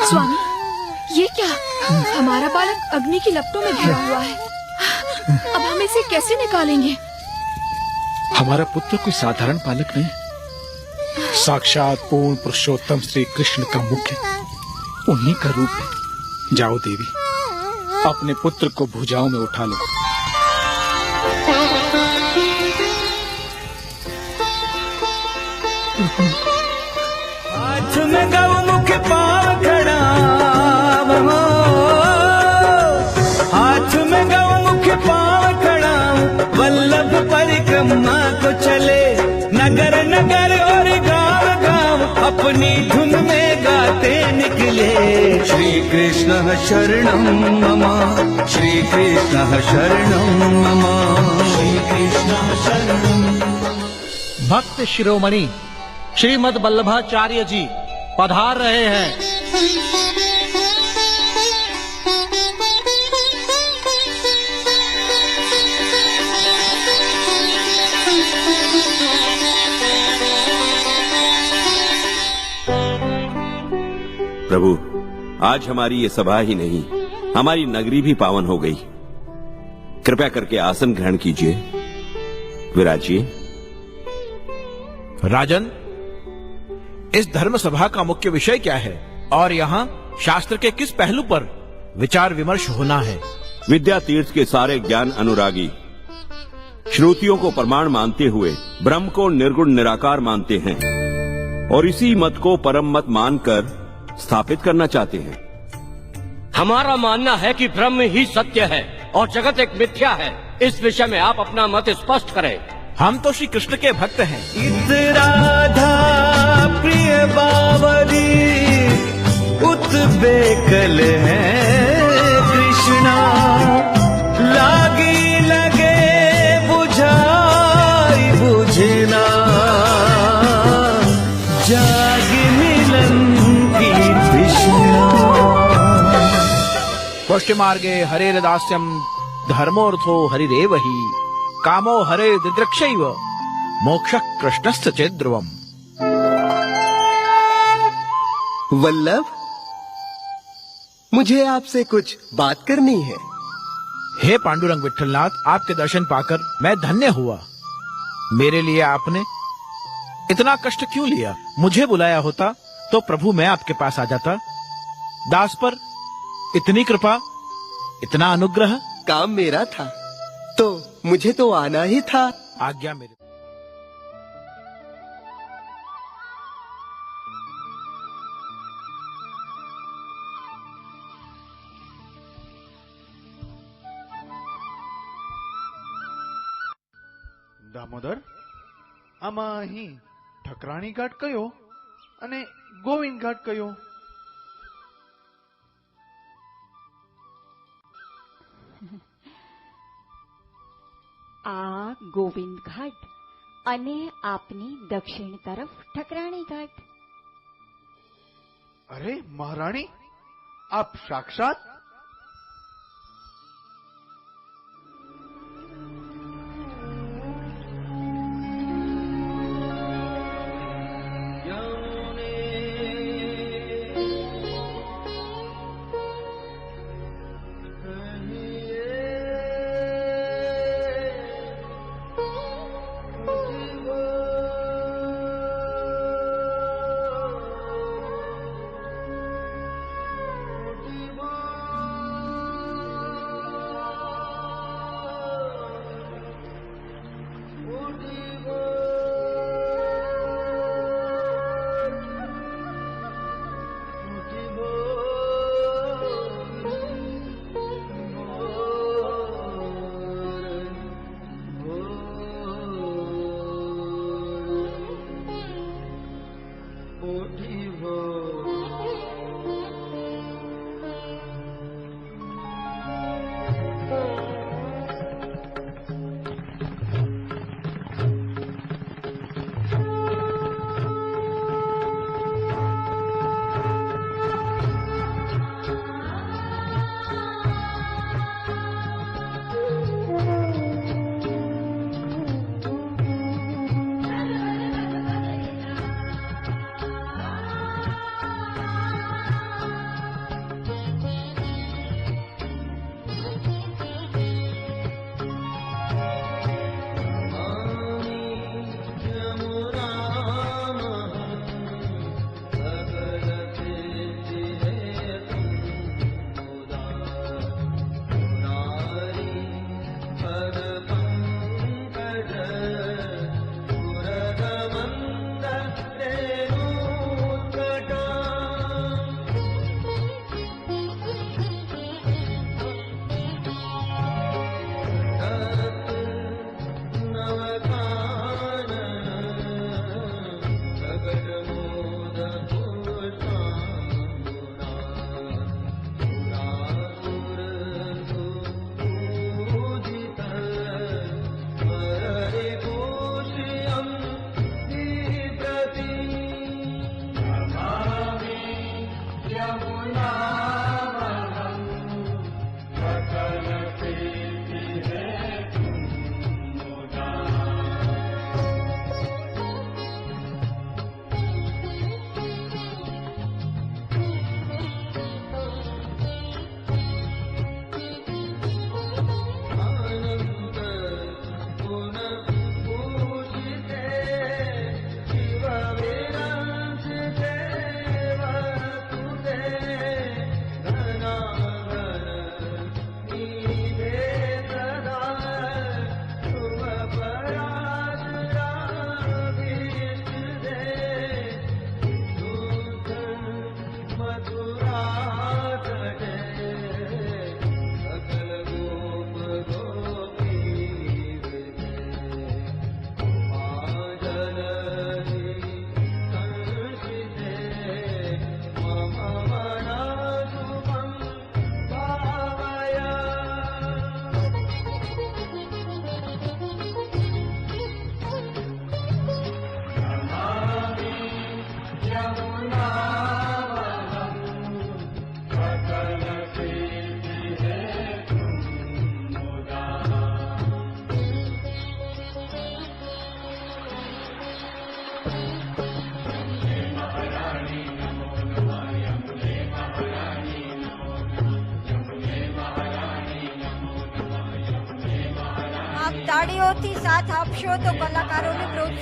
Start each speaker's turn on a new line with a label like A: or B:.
A: स्वामी, ये क्या? हमारा बालक अग्नि की लपटों में घिरा हुआ है। अब हम इसे कैसे निकालेंगे?
B: हमारा पुत्र कोई साधारण बालक नहीं, साक्षात पूर्ण पुरुषोत्तम श्री कृष्ण का मुख है, उन्हीं का रूप है। जाओ देवी, अपने पुत्र को भुजाओं में उठा लो।
C: हाथ में गौमुख पाव खड़ा, हाथ में गौमुख पाव खड़ा, वल्लभ परिक्रमा को चले, नगर नगर और गांव गांव अपनी धुन में गाते निकले। श्री कृष्ण शरणं मम, श्री कृष्ण शरणं मम, श्री कृष्ण शरणं।
D: भक्त शिरोमणि श्रीमद् वल्लभाचार्य जी पधार रहे हैं।
E: प्रभु, आज हमारी ये सभा ही नहीं, हमारी नगरी भी पावन हो गई। कृपया करके आसन ग्रहण कीजिए, विराजिए।
D: राजन, इस धर्म सभा का मुख्य विषय क्या है और यहाँ शास्त्र के किस पहलू पर विचार विमर्श होना है?
E: विद्या तीर्थ के सारे ज्ञान अनुरागी श्रुतियों को प्रमाण मानते हुए ब्रह्म को निर्गुण निराकार मानते हैं और इसी मत को परम मत मानकर स्थापित करना चाहते हैं।
F: हमारा मानना है कि ब्रह्म ही सत्य है और जगत एक मिथ्या है। इस विषय में आप अपना मत स्पष्ट करें।
D: हम तो श्री कृष्ण के भक्त हैं।
C: इत राधा प्रिय बावरी, उत बेकल है कृष्णा, लागी लगे बुझाई बुझना, जागी मिलन की तृष्णा।
D: पुष्टि मार्गे हरेर्दास्यम धर्मोऽर्थो हरिरेवहि, कामो हरे दिदृक्षैव मोक्षः कृष्णस्य चेत् ध्रुवम्।
G: वल्लभ, मुझे आपसे कुछ बात करनी है।
D: हे पांडुरंग विठलनाथ, आपके दर्शन पाकर मैं धन्य हुआ। मेरे लिए आपने इतना कष्ट क्यों लिया? मुझे बुलाया होता तो प्रभु मैं आपके पास आ जाता। दास पर इतनी कृपा, इतना अनुग्रह।
G: काम मेरा था तो मुझे तो आना ही था।
D: आज्ञा मेरे।
H: દામોદર, આમાં અહીં ઠકરાણી ઘાટ કયો અને ગોવિંદ ઘાટ કયો?
I: આ ગોવિંદ ઘાટ અને આપની દક્ષિણ તરફ ઠકરાણી ઘાટ.
H: અરે મહારાણી, આપ સાક્ષાત
J: તાળીઓથી સાથ આપશો તો કલાકારોને પ્રોત્સાહન